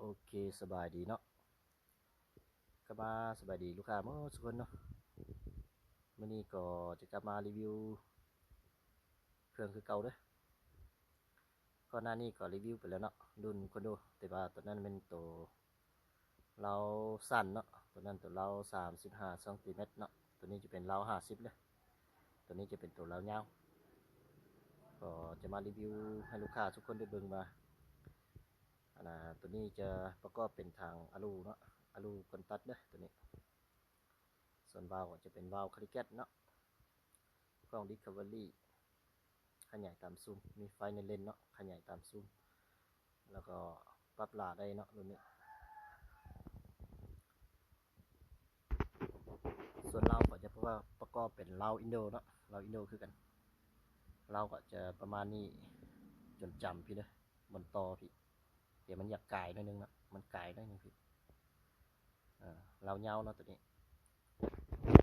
โอเคสบายดีเนาะก็มาสบายดีลูกค้าเมื่อสุกคนเนาะมื่อนี้ก็จะกลับมารีวิวเครื่องคือเก่าเด้อก่อนหน้านี้ก็รีวิวไปแล้วเนาะรุ่นคอนโดแต่ว่าตัวนั้นเป็นตัวเราสั้นเนาะตัวนั้นตัวเรา35 เซนติเมตรเนาะตัวนี้จะเป็นเรา50เลยตัวนี้จะเป็นตัวเรายาวก็จะมารีวิวให้ลูกค้าทุกคนได้เบิ่งมาตัวนี้จะประกอบเป็นทางอะลูเนาะอะลูคอนตัดเด้อตัวนี้ส่วนวาล์วก็จะเป็นวาล์วคาริเกตเนาะกล้องดิสคัฟเวอรี่ขยายตามซูมมีไฟในเลนเนาะขยายตามซูมแล้วก็ปรับหลาได้เนาะรุ่นนี้ส่วนเราก็จะประกอบเป็นเราอินโดเนาะเราอินโดคือกันเราก็จะประมาณนี้จนจำพี่เด้อบนต่อพี่เดี๋ยวมันอยากไก่หน่อยนึงนะมันไก่หน่อยนึงพี่เราเงาเนาะตัวนี้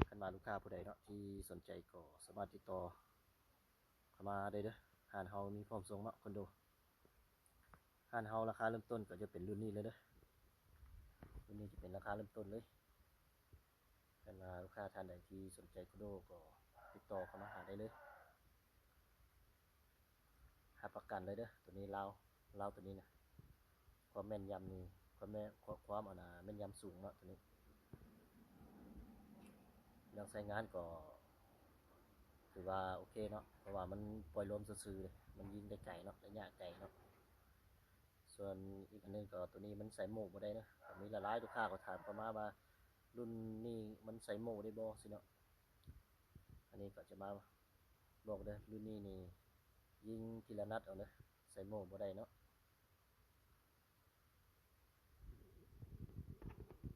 ขันมาลูกค้าผู้ใดเนาะที่สนใจก็สามารถติดต่อเข้ามาได้เด้อหานเฮามีพร้อมส่งเนาะคอนโดหานเฮาราคาเริ่มต้นก็จะเป็นรุ่นนี้เลยเด้อรุ่นนี้จะเป็นราคาเริ่มต้นเลยขันมาลูกค้าท่านใดที่สนใจคอนโดก็ติดต่อเข้ามาหาได้เลยหาประกันเลยเด้อตัวนี้เราตัวนี้นะความแม่นยำนี่ความแม่นยำสูงเนาะตัวนี้เรื่องใช้งานก็ถือว่าโอเคเนาะเพราะว่ามันปล่อยลมซื่อๆเลยมันยิงได้ไกลเนาะระยะไกลเนาะส่วนอีกอันนึงก็ตัวนี้มันใส่โม่บ่ได้นะมีหลายๆลูกค้าก็ถามเข้ามาว่ารุ่นนี้มันใส่โม่ได้บ่สิเนาะอันนี้ก็จะมาบอกเด้อรุ่นนี้นี่ยิงทีละนัดเอาเด้อใส่โม่บ่ได้เนาะ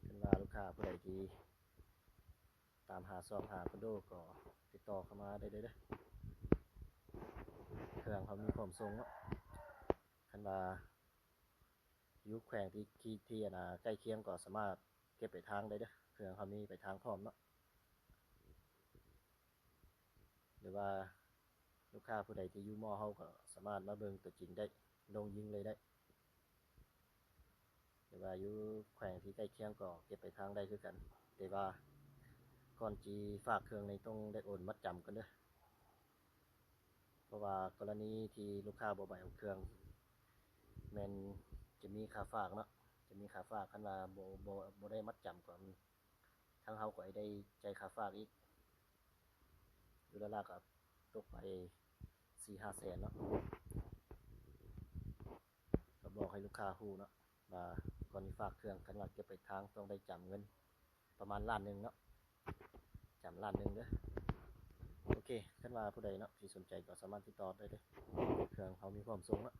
เป็นว่าลูกค้าผู้ใดที่ตามหาซองหาคอนโดก็ติดต่อเข้ามาได้เลยเด้อเครื่องเขามีพร้อมส่งเนาะคันว่าอยู่แขวงที่ใกล้เคียงก็สามารถเก็บไปทางได้เด้อเครื่องเขามีไปทางพร้อมเนาะหรือว่าลูกค้าผู้ใดที่อยู่มอเขาก็สามารถมาเบิ่งตัวจริงได้ลงยิงเลยได้หรือว่าอยู่แขวงที่ใกล้เคียงก็เก็บไปทางได้คือกันแต่ว่าก่อนจีฝากเครื่องในต้องได้โอนมัดจำกันเด้อเพราะว่ากรณีที่ลูกค้าบ่ใบเอาเครื่องแมนจะมีค่าฝากเนาะจะมีค่าฝากคันว่าบ่ได้มัดจำก่อนทางเฮาก็ได้ใจค่าฝากอีกอยู่ละลาก็ตกไป4-5 แสนเนาะก็บอกให้ลูกค้าฮู้เนาะว่าก่อนที่ฝากเครื่องคันว่าเก็บไปทางต้องได้จำเงินประมาณ1 ล้านเนาะจำ1 ล้านเด้อโอเคคันว่าผู้ใดเนาะที่สนใจก็สามารถติดต่อได้เด้อเครื่องเขามีพร้อมส่งเนาะ